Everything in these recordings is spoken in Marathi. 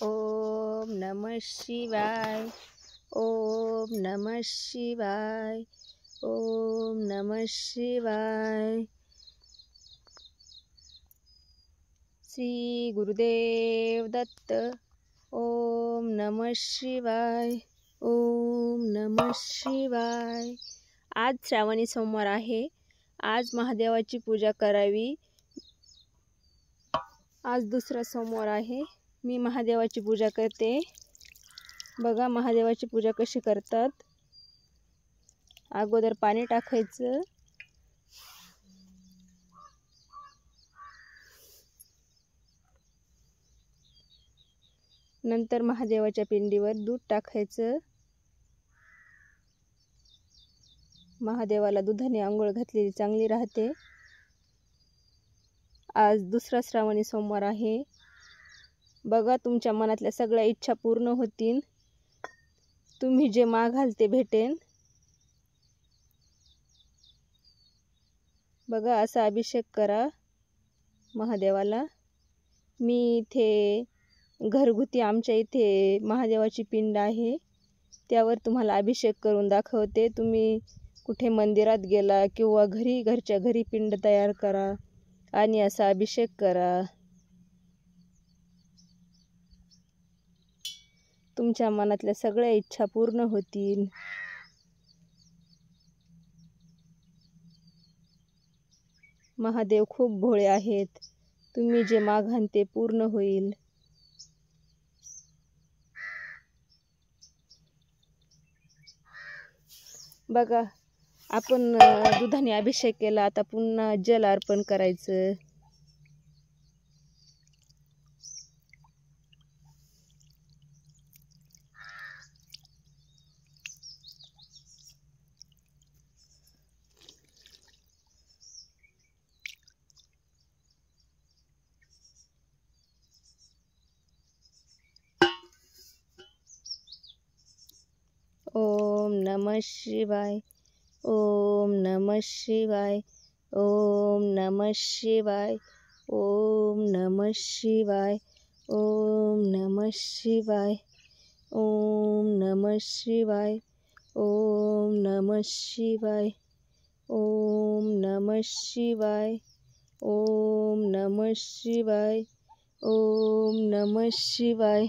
ओम नमः शिवाय। ओम नमः शिवाय। ओम नमः शिवाय। श्री गुरुदेव दत्त। ओम नमः शिवाय। ओम नमः शिवाय। आज श्रावणी सोमवार आहे। आज महादेवाची पूजा करावी। आज दुसरा सोमवार आहे। मी महादेवाची पूजा करते। बघा महादेवाची पूजा कशी करतात। अगोदर पाणी टाकायचं, नंतर महादेवाच्या पिंडीवर दूध टाकायचं। महादेवाला दुधाने आंघोळ घातलेली चांगली राहते। आज दुसरा श्रावणी सोमवार आहे। बघा तुमच्या मनातल्या सगळ्या इच्छा पूर्ण होतील। तुम्ही जे मागाल ते भेटेन। बघा असा अभिषेक करा महादेवाला। मी इथे घरगुती आमच्या इथे महादेवाची पिंड आहे, त्यावर तुम्हाला अभिषेक करून दाखवते। तुम्ही कुठे मंदिरात गेला किंवा घरच्या घरी पिंड तयार करा आणि असा अभिषेक करा। तुमच्या मनातल्या सगळ्या इच्छा पूर्ण होतील। महादेव खूप भोळे आहेत। तुम्ही जे मागाल ते पूर्ण होईल। बघा आपण दुधाने अभिषेक केला, आता पुन्हा जल अर्पण करायचं। ओम नमः शिवाय। ओम नमः शिवाय। ओम नमः शिवाय। ओम नमः शिवाय। ओम नमः शिवाय। ओम नमः शिवाय। ओम नमः शिवाय। ओम नमः शिवाय। ओम नमः शिवाय। ओम नमः शिवाय।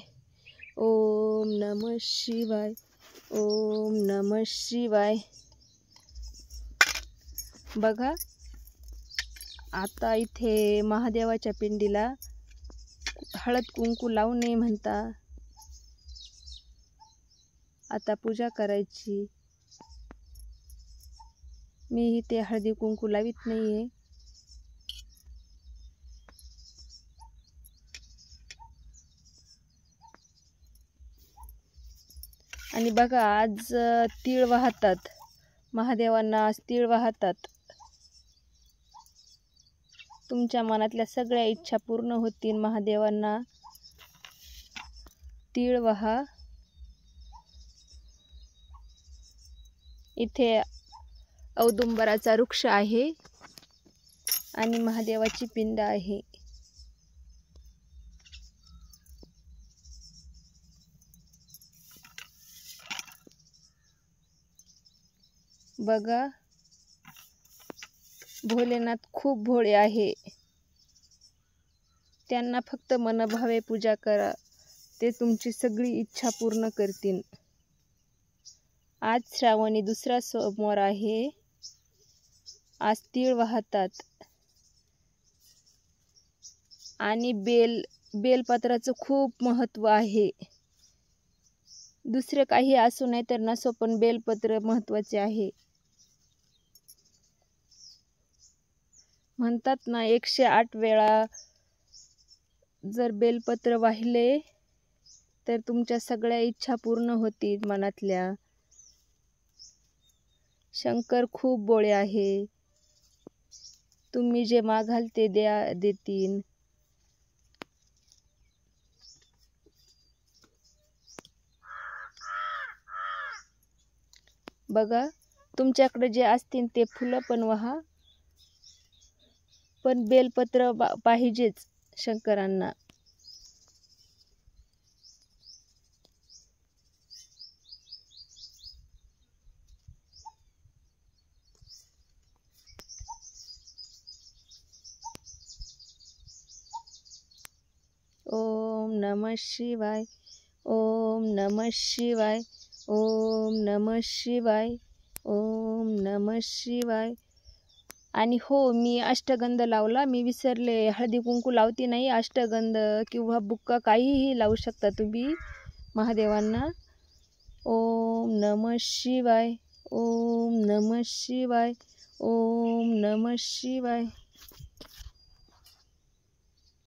ओम नमः शिवाय। ओम नमः शिवाय। बघा आता इथे महादेवाच्या पिंडीला हळद कुंकू लावू नये म्हणता। आता पूजा करायची। मी इथे हळदी कुंकू लावित नाहीये। आणि बघा आज तीळ वाहतात महादेवांना। आज तीळ वाहतात। तुमच्या मनातल्या सगळ्या इच्छा पूर्ण होतील। महादेवांना तीळ वाहा। इथे औदुंबराचा वृक्ष आहे आणि महादेवाची पिंड आहे। बघा भोलेनाथ खूप भोळे आहे। त्यांना फक्त मनभावे पूजा करा, ते तुमची सगळी इच्छा पूर्ण करतील। आज श्रावणी दुसरा सोमवार आहे। आज तीळ वाहतात आणि बेलपत्राचं खूप महत्त्व आहे। दुसरे काही असू नाही तर नसो, पण बेलपत्र महत्त्वाचे आहे। म्हणतात ना 108 वेळा जर बेलपत्र वाहिले तर तुमच्या सगळ्या इच्छा पूर्ण होतील मनातल्या। शंकर खूप भोळे आहे। तुम्ही जे मागाल ते देतील। बघा तुमच्याकडे जे असतील ते फुलं पण वाहा, पण बेलपत्र पाहिजेच शंकरांना। नमः शिवाय, ओम नमः शिवाय, ओम नमः शिवाय, ओम नमः शिवाय. आणि हो, मी अष्टगंध लावला, मी विसरले. हळदी कुंकू लावते नाही, अष्टगंध किंवा बुक्का काहीही लावू शकता तुम्ही महादेवांना. ओम नमः शिवाय, ओम नमः शिवाय, ओम नमः शिवाय.